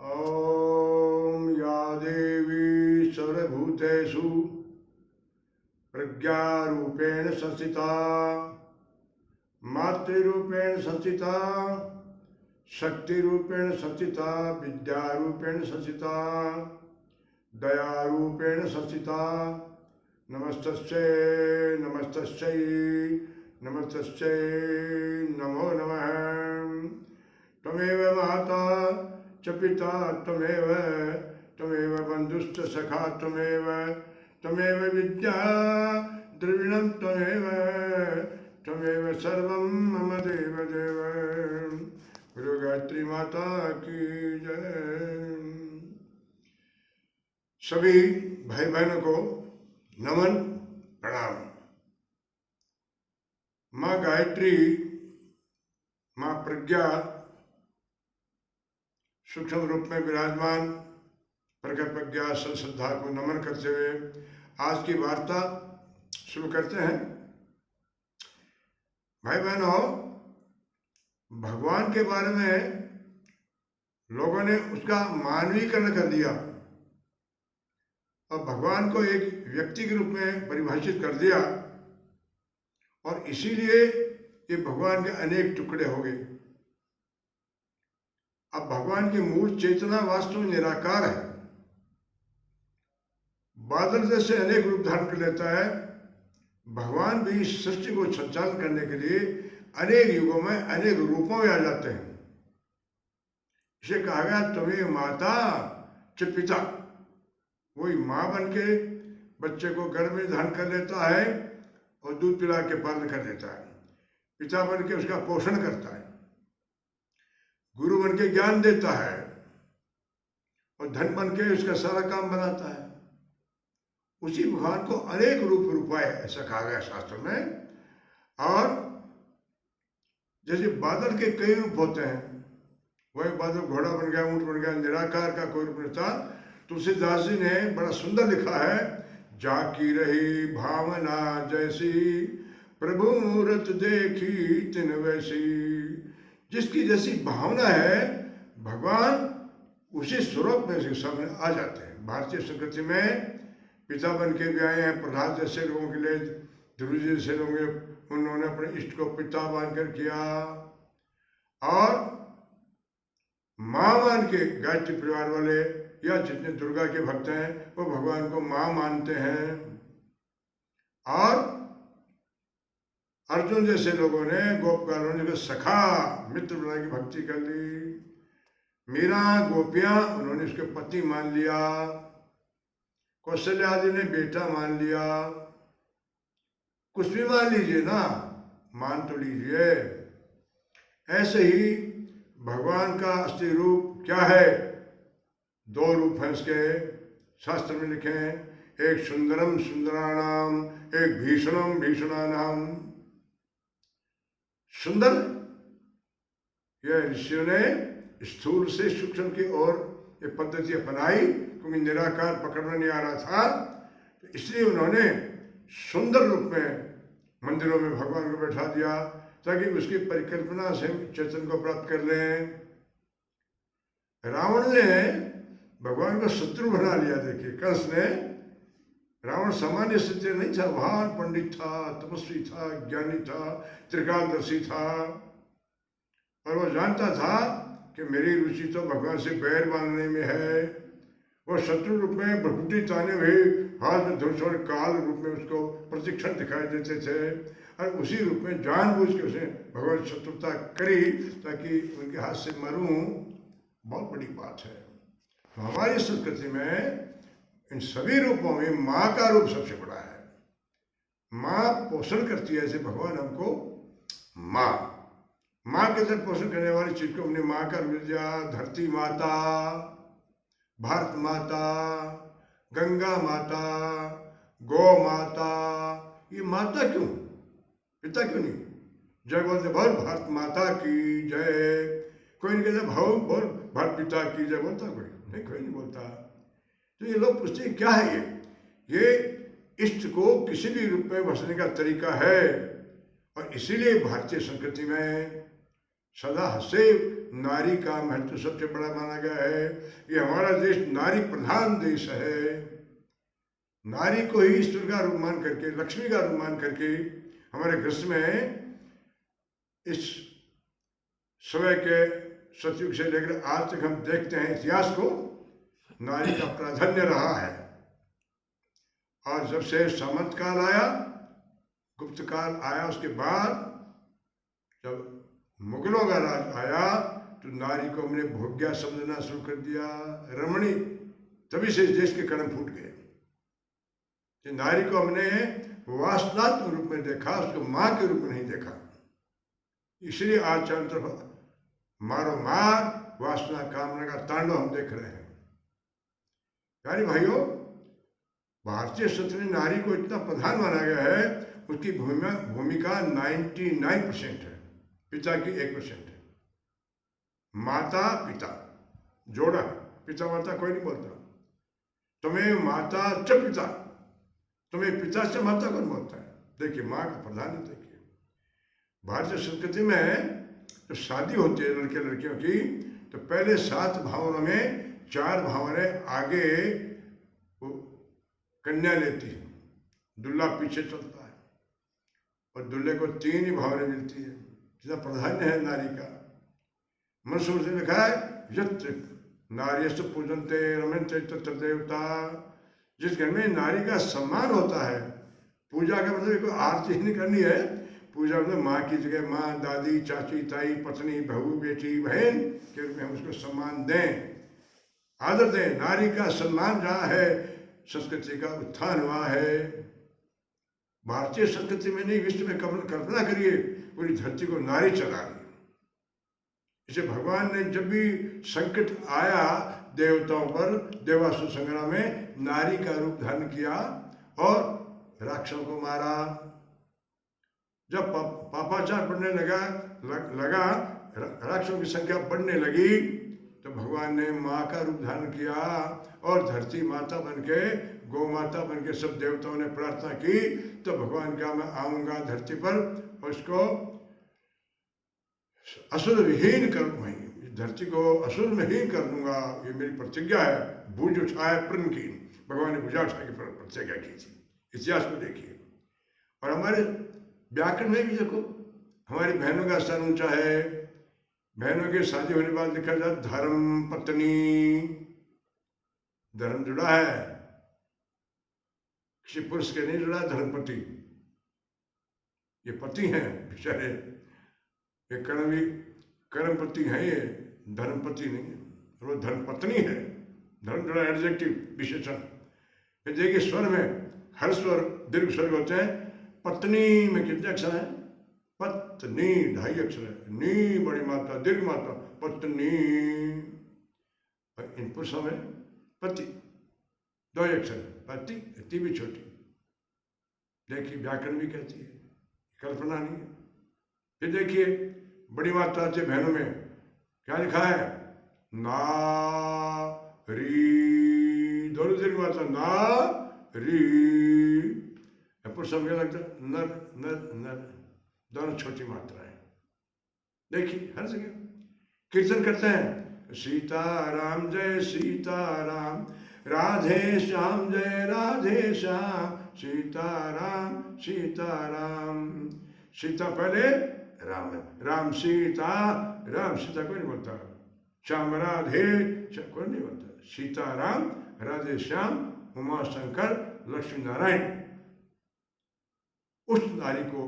ॐ या देवी सर्वभूतेषु प्रज्ञारूपेण संस्थिता मातृरूपेण संस्थिता शक्तिरूपेण संस्थिता विद्यारूपेण संस्थिता दयारूपेण संस्थिता नमस्तस्यै नमस्तस्यै नमस्तस्यै नमो नमः। त्वमेव माता च पिता त्वमेव त्वमेव बन्धुश्च सखा त्वमेव त्वमेव विद्या द्रविणं त्वमेव त्वमेव सर्वं मम देव देव। गुरु गायत्री माता की जय। सभी भाई बहनों को नमन प्रणाम। माँ गायत्री, माँ प्रज्ञा सूक्ष्म रूप में विराजमान प्रकट प्रज्ञा श्रद्धा को नमन करते हुए आज की वार्ता शुरू करते हैं। भाई बहनों, भगवान के बारे में लोगों ने उसका मानवीकरण कर दिया और भगवान को एक व्यक्ति के रूप में परिभाषित कर दिया और इसीलिए ये भगवान के अनेक टुकड़े हो गए। अब भगवान की मूल चेतना वास्तव में निराकार है। बादल जैसे अनेक रूप धारण कर लेता है। भगवान भी इस सृष्टि को संचालन करने के लिए अनेक युगों में अनेक रूपों में आ जाते हैं। इसे कहा गया तुम्हें माता च पिता। वही माँ बन के बच्चे को गर्भ में धारण कर लेता है और दूध पिला के पालन कर देता है। पिता बन के उसका पोषण करता है, गुरु बन के ज्ञान देता है और धन बन के उसका सारा काम बनाता है। उसी भगवान को अनेक रूप रूपाए ऐसा कहा गया शास्त्र में। और जैसे बादल के कई रूप होते हैं, वही बादल घोड़ा बन गया, ऊंट बन गया, निराकार का कोई रूप नहीं था। तुलसीदास जी ने बड़ा सुंदर लिखा है, जाकी रही भावना जैसी प्रभु मूर्त देखी तिन वैसी। जिसकी जैसी भावना है भगवान उसी स्वरूप में से सामने आ जाते हैं। भारतीय संस्कृति में पिता बन के भी आए हैं। प्रहलाद जैसे लोगों के लिए, ध्रुव जी जैसे लोग, उन्होंने अपने इष्ट को पिता मानकर किया। और माँ मान के गायत्री परिवार वाले या जितने दुर्गा के भक्त हैं वो भगवान को माँ मानते हैं। और अर्जुन जैसे लोगों ने, गोपकारों ने सखा मित्र बना की भक्ति कर ली। मीरा गोपियां, उन्होंने उसके पति मान लिया। कौशल्या आदि ने बेटा मान लिया। कुछ भी मान लीजिए ना, मान तो लीजिए। ऐसे ही भगवान का असली रूप क्या है? दो रूप हैं उसके, शास्त्र में लिखे हैं। एक सुंदरम सुंदराणाम, एक भीषणम भीषणानाम। सुंदर, यह ऋषियों ने स्थूल से सूक्ष्म की ओर ये पद्धति अपनाई, क्योंकि निराकार पकड़ना नहीं आ रहा था। तो इसलिए उन्होंने सुंदर रूप में मंदिरों में भगवान को बैठा दिया ताकि उसकी परिकल्पना से चेतन को प्राप्त कर लें। रावण ने भगवान को शत्रु बना लिया। देखिए, कंस ने, रावण सामान्य सत्य नहीं था, महान पंडित था, तपस्वी था, ज्ञानी था, त्रिकालदर्शी था। और वो जानता था कि मेरी रुचि तो भगवान से बैर बांधने में है। वो शत्रु रूप में भ्रकुटी ताने हुए हाथ में धनुष और काल रूप में उसको प्रशिक्षण दिखाई देते थे। और उसी रूप में जानबूझ के उसने भगवान शत्रुता करी ताकि उनके हाथ से मरूं। बहुत बड़ी बात है। तो हमारी संस्कृति में इन सभी रूपों में माँ का रूप सबसे बड़ा है। माँ पोषण करती है। ऐसे भगवान हमको माँ के तरफ पोषण करने वाली चीज को हमने माँ का रूप दिया। धरती माता, भारत माता, गंगा माता, गौ माता। ये माता क्यों, पिता क्यों नहीं? जय बोलते बोल भारत माता की जय। कोई नहीं कहता भाव बोल भारत पिता की जय, बोलता कोई नहीं? कोई नहीं बोलता। तो ये लोग पूछते हैं क्या है ये इष्ट को किसी भी रूप में बसने का तरीका है। और इसीलिए भारतीय संस्कृति में सदा से नारी का महत्व सबसे बड़ा माना गया है। ये हमारा देश नारी प्रधान देश है। नारी को ही ईश्वर का रूप मान करके, लक्ष्मी का रूप मान करके हमारे कृष्ण में इस समय के सतयुग से लेकर आज तक हम देखते हैं इतिहास को, नारी का प्राधान्य रहा है। और जब से सामंत काल आया, गुप्त काल आया, उसके बाद जब मुगलों का राज आया तो नारी को हमने भोग्या समझना शुरू कर दिया, रमणी। तभी से इस देश के कदम फूट गए कि नारी को हमने वासनात्मक रूप में देखा, उसको मां के रूप में नहीं देखा। इसलिए आज चारों तरफ मारो मार वासना कामना का तांडव हम देख रहे हैं। यानी भाइयों, भारतीय संस्कृति में नारी को इतना प्रधान माना गया है, उसकी भूमिका 99% है, पिता की 1% है। माता पिता जोड़ा, पिता माता कोई नहीं बोलता। तुम्हें माता च पिता, तुम्हें पिता से माता कौन बोलता है? देखिए माँ का प्रधान। देखिए भारतीय संस्कृति में जब शादी होती है लड़के लड़कियों की, तो पहले 7 भावनों में 4 भावनें आगे वो कन्या लेती है, दूल्हा पीछे चलता है, और दूल्हे को 3 ही भावनें मिलती है। जितना प्राधान्य है नारी का। मनुस्मृति से लिखा है, यत्र नार्यस्तु पूजन्ते रमन्ते तत्र देवता। जिस घर में नारी का सम्मान होता है, पूजा का मतलब कोई आरती नहीं करनी है, पूजा मतलब माँ की जगह माँ, दादी, चाची, ताई, पत्नी, बहू, बेटी, बहन के रूप में हम उसको सम्मान दें, आदर दें। नारी का सम्मान रहा है, संस्कृति का उत्थान हुआ है। भारतीय संस्कृति में नहीं, विश्व में कल्पना करिए, पूरी धरती को नारी चला रही। इसे भगवान ने जब भी संकट आया देवताओं पर, देवासुर संग्राम में नारी का रूप धारण किया और राक्षसों को मारा। जब पापाचार बढ़ने लगा, राक्षसों की संख्या बढ़ने लगी, तो भगवान ने माँ का रूप धारण किया और धरती माता बनके, गौ माता बनके सब देवताओं ने प्रार्थना की। तो भगवान का मैं आऊंगा धरती पर और उसको असुर विहीन करूंगा, धरती को असुर में हीन कर दूंगा, ये मेरी प्रतिज्ञा है। भुज उठाए प्रण की, भगवान ने भुजा उठा के प्रतिज्ञा की थी। इतिहास को देखिए। और हमारे व्याकरण में भी देखो, हमारी बहनों का स्थान ऊंचा है। बहनों के शादी होने के बाद लिखा जाता धर्म पत्नी, धर्म जुड़ा है, किसी पुरुष के नहीं जुड़ा धर्मपति। ये पति हैं बेचारे, ये कर्मपति हैं, ये धर्मपति नहीं है, वो धर्मपत्नी है। धर्म जुड़ा एडजेक्टिव विशेषण। फिर देखिए स्वर में हर स्वर दीर्घ स्वर होते हैं। पत्नी में कितने अक्षर हैं? पत्नी 2.5 अक्षर है। नी बड़ी मात्रा, दीर्घ मात्रा, पत्नी। इन पुरुषों में पति 2 अक्षर है, पति, ती भी छोटी। देखिए व्याकरण भी कहती है, कल्पना नहीं है। फिर देखिए बड़ी मात्रा से बहनों में क्या लिखा है? ना री, दोनों दीर्घ मात्रा, ना री। पुरुषों में क्या लगता है? नर नर नर, दोनों छोटी मात्राएं। देखिए हर जगह कीर्तन करते हैं, सीताराम जय सीताराम, राधे श्याम जय राधे श्याम, सीताराम सीताराम। सीता पहले राम, राम सीता, राम सीता कोई नहीं बोलता। श्याम राधे कोई नहीं बोलता। सीताराम, राधे श्याम, उमा शंकर, लक्ष्मी नारायण। उस नारी को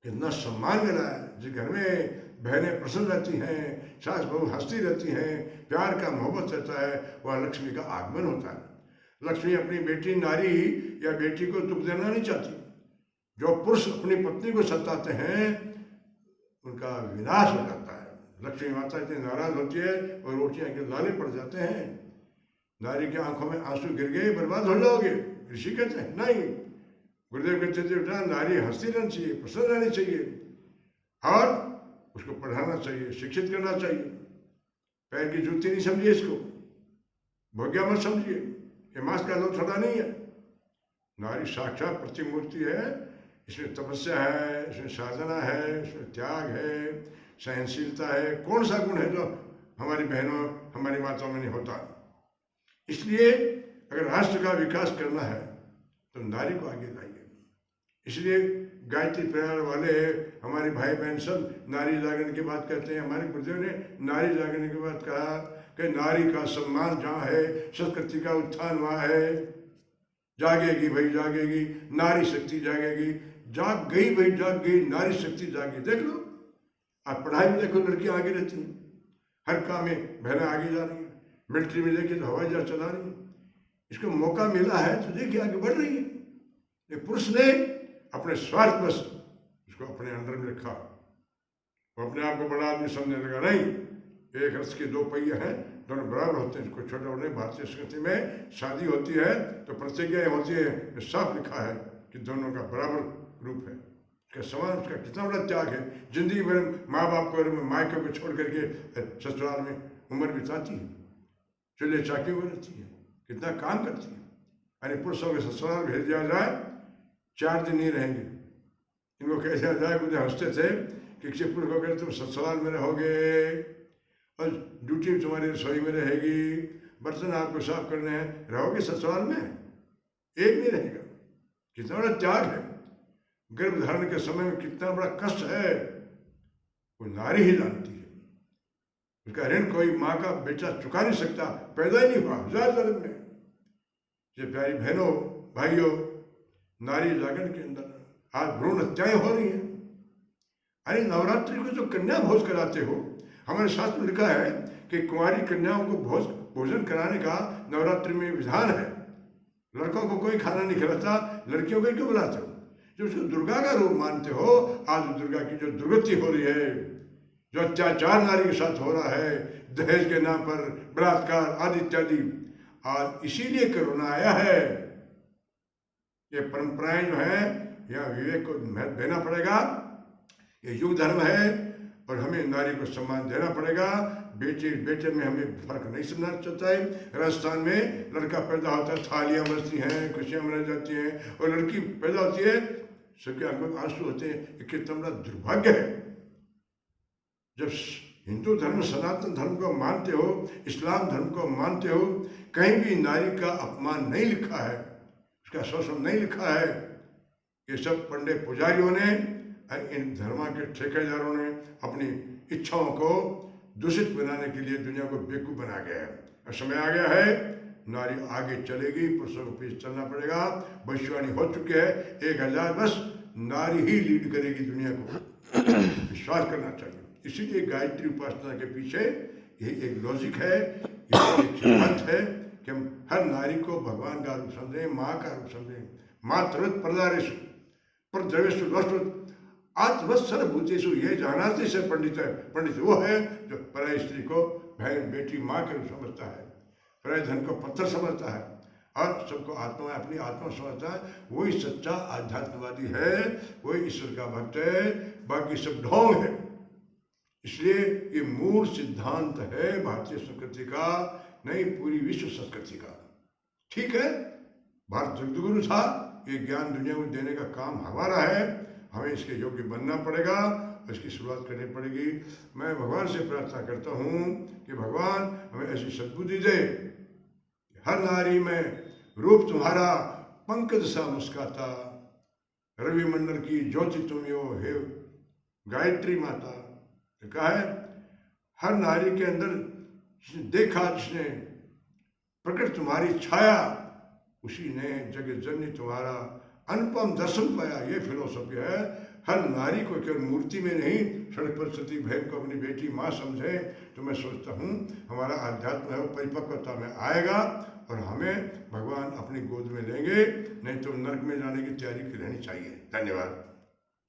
कितना सम्मान मिला है। जिस घर में बहनें प्रसन्न रहती हैं, सास बहू हंसती रहती हैं, प्यार का मोहब्बत रहता है, वह लक्ष्मी का आगमन होता है। लक्ष्मी अपनी बेटी नारी या बेटी को दुख देना नहीं चाहती। जो पुरुष अपनी पत्नी को सताते हैं उनका विनाश हो जाता है। लक्ष्मी माता इतनी नाराज होती है और रोटियां के लाले पड़ जाते हैं। नारी की आंखों में आंसू गिर गए, बर्बाद हो जाओगे। ऋषि कहते हैं नहीं, गुरुदेव कहते थे बेटा नारी हंसती रहनी चाहिए, प्रसन्न रहनी चाहिए और उसको पढ़ाना चाहिए, शिक्षित करना चाहिए। पैर की जूती नहीं समझिए इसको, भोग्या मत समझिए, ये मांस का लोग थोड़ा नहीं है। नारी साक्षात प्रतिमूर्ति है। इसमें तपस्या है, इसमें साधना है, इसमें त्याग है, सहनशीलता है, कौन सा गुण है जो हमारी बहनों हमारी माताओं में नहीं होता। इसलिए अगर राष्ट्र का विकास करना है तो नारी को आगे लाइए। इसलिए गायत्री परिवार वाले हमारे भाई बहन सब नारी जागरण की बात करते हैं। हमारे गुरुदेव ने नारी जागरण की बात कहा कि नारी का सम्मान जहाँ है, संस्कृति का उत्थान वहाँ है। जागेगी भाई जागेगी, नारी शक्ति जागेगी। जाग गई भाई जाग गई, नारी शक्ति जागी। देख लो, आप पढ़ाई में देखो, लड़कियां आगे रहती हैं, हर काम में बहनें आगे जा रही हैं। मिलिट्री में देखिए तो हवाई जहाज चला रही है। इसको मौका मिला है तो देखिए आगे बढ़ रही है। ये पुरुष ने अपने स्वार्थ बस इसको अपने अंडर में रखा, वो अपने आप को बड़ा आदमी समझने लगा। नहीं, एक रथ के दो पहिए हैं, दोनों बराबर होते हैं। इसको छोटा होने भारतीय संस्कृति में शादी होती है तो प्रतिज्ञाएं होती है, साफ लिखा है कि दोनों का बराबर रूप है। इसका समान, उसका कितना बड़ा त्याग है। जिंदगी भर माँ बाप को मायके को छोड़ करके ससुराल में उम्र बिताती है, चूल्हे चाकी में रहती है, कितना काम करती है। अरे पुरुषों के ससुराल भेज दिया जाए, 4 दिन नहीं रहेंगे। इनको कह दिया जाए, मुझे हंसते थे कि किसी पुरुष को कहते तुम ससुराल में रहोगे और ड्यूटी तुम्हारी रसोई में रहेगी, बर्तन आपको साफ करने हैं, रहोगे ससुराल में, एक नहीं रहेगा। कितना बड़ा त्याग है। गर्भ धारण के समय में कितना बड़ा कष्ट है, वो नारी ही जानती है। उसका ऋण कोई माँ का बेटा चुका नहीं सकता, पैदा ही नहीं हुआ हजार जन्म में। ये प्यारी बहनों भाइयों, नारी जागरण के अंदर आज भ्रूण हत्याएं हो रही हैं। अरे नवरात्रि को जो कन्या भोज कराते हो, हमारे शास्त्र में लिखा है कि कुंवारी कन्याओं को भोजन कराने का नवरात्रि में विधान है। लड़कों को कोई खाना नहीं खिलाता, लड़कियों को क्यों बुलाते हो? जो उसको दुर्गा का रूप मानते हो, आज दुर्गा की जो दुर्गति हो रही है, जो अत्याचार नारी के साथ हो रहा है, दहेज के नाम पर बलात्कार आदि इत्यादि, आज इसीलिए कोरोना आया है। ये परंपराएं जो है, यहाँ विवेक को महत्व देना पड़ेगा। ये युग धर्म है और हमें नारी को सम्मान देना पड़ेगा। बेटे बेटे में हमें फर्क नहीं समझना चाहता है। राजस्थान में लड़का पैदा होता है, थालियां बजती हैं, खुशियां मनाई जाती हैं, और लड़की पैदा होती है, सबके आंखों में आंसू होते हैं। कितना बड़ा दुर्भाग्य है। जब हिंदू धर्म सनातन धर्म को मानते हो, इस्लाम धर्म को मानते हो, कहीं भी नारी का अपमान नहीं लिखा है, उसका शोषण नहीं लिखा है। ये सब पंडित पुजारियों ने, इन धर्म के ठेकेदारों ने अपनी इच्छाओं को दूषित बनाने के लिए दुनिया को बेवकूफ बना गया है। अब समय आ गया है, नारी आगे चलेगी, पुरुषों को पीछे चलना पड़ेगा। भविष्यवाणी हो चुकी है, 1000 वर्ष नारी ही लीड करेगी दुनिया को, विश्वास करना चाहिए। इसीलिए गायत्री उपासना के पीछे ये एक लॉजिक है, ये एक सिद्धांत है कि हम हर नारी को भगवान का रूप समझें, माँ का रूप समझें। मातृवत प्रदारेषु प्रद्रवेषु दोषवत आत्मवत्सर भूतेषु, ये जानाते से पंडित है। पंडित वो है जो पराई स्त्री को बहन बेटी माँ के रूप समझता है, पराई धन को पत्थर समझता है और सबको आत्मा अपनी आत्मा समझता है। वही सच्चा आध्यात्मवादी है, वही ईश्वर का भक्त है, बाकी सब ढोंग है। इसलिए ये मूल सिद्धांत है भारतीय संस्कृति का, नहीं पूरी विश्व संस्कृति का। ठीक है, भारत जगदगुरु था, ये ज्ञान दुनिया को देने का काम हमारा है, हमें इसके योग्य बनना पड़ेगा, इसकी शुरुआत करनी पड़ेगी। मैं भगवान से प्रार्थना करता हूँ कि भगवान हमें ऐसी सद्बुद्धि दे, हर नारी में रूप तुम्हारा पंकज सा मुस्काता, रवि मंडल की ज्योति तुम यो हे गायत्री माता। तो कहा है, हर नारी के अंदर जिसने देखा, जिसने प्रकट तुम्हारी छाया, उसी ने जगत जननी तुम्हारा अनुपम दर्शन पाया। ये फिलोसफी है। हर नारी को केवल मूर्ति में नहीं, सड़क पर सती बहन को अपनी बेटी माँ समझे। तो मैं सोचता हूँ हमारा आध्यात्म है वो परिपक्वता में आएगा और हमें भगवान अपनी गोद में लेंगे, नहीं तो नर्क में जाने की तैयारी रहनी चाहिए। धन्यवाद।